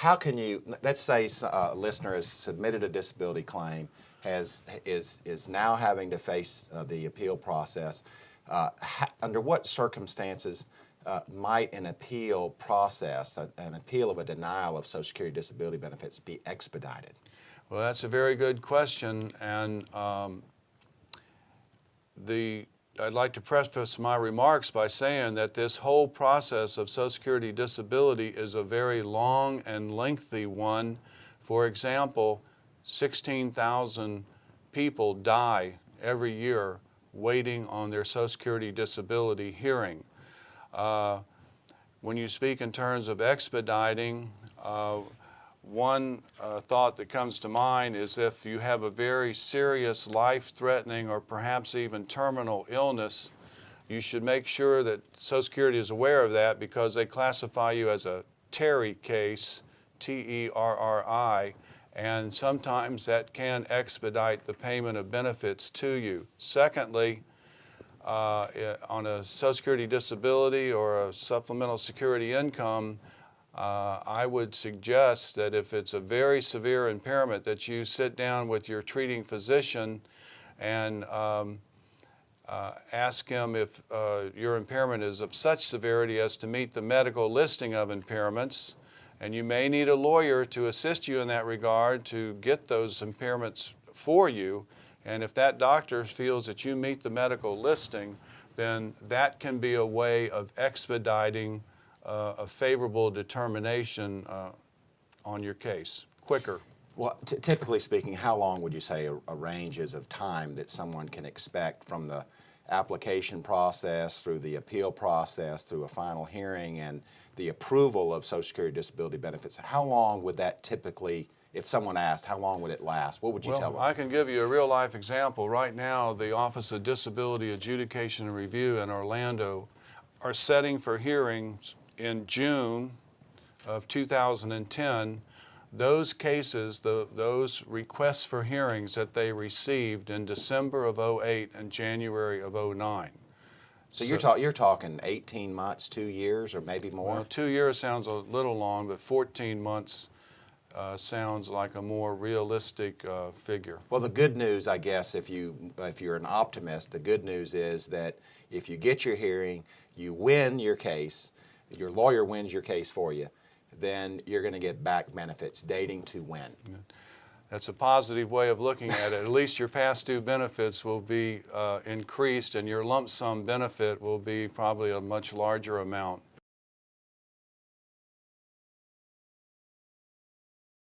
how can you, let's say a listener has submitted a disability claim, is now having to face the appeal process. Under what circumstances might an appeal process, an appeal of a denial of Social Security disability benefits, be expedited? Well, that's a very good question, and I'd like to preface my remarks by saying that this whole process of Social Security disability is a very long and lengthy one. For example, 16,000 people die every year waiting on their Social Security disability hearing. When you speak in terms of expediting, one thought that comes to mind is if you have a very serious, life-threatening, or perhaps even terminal illness, you should make sure that Social Security is aware of that, because they classify you as a TERRI case, T-E-R-R-I, and sometimes that can expedite the payment of benefits to you. Secondly, on a Social Security disability or a supplemental security income, I would suggest that if it's a very severe impairment, that you sit down with your treating physician and ask him if your impairment is of such severity as to meet the medical listing of impairments. And you may need a lawyer to assist you in that regard to get those impairments for you. And if that doctor feels that you meet the medical listing, then that can be a way of expediting a favorable determination on your case quicker. Well, typically speaking, how long would you say a range is of time that someone can expect from the application process through the appeal process through a final hearing and the approval of Social Security disability benefits? How long would that typically, if someone asked, how long would it last? What would you tell them? Well, I can give you a real-life example. Right now, the Office of Disability Adjudication and Review in Orlando are setting for hearings in June of 2010 those cases, those requests for hearings that they received in December of 2008 and January of 2009. So you're talking 18 months, 2 years, or maybe more? Well, 2 years sounds a little long, but 14 months sounds like a more realistic figure. Well, the good news, I guess, if you're an optimist, the good news is that if you get your hearing, you win your case, your lawyer wins your case for you, then you're going to get back benefits dating to when. That's a positive way of looking at it. At least your past due benefits will be increased, and your lump sum benefit will be probably a much larger amount.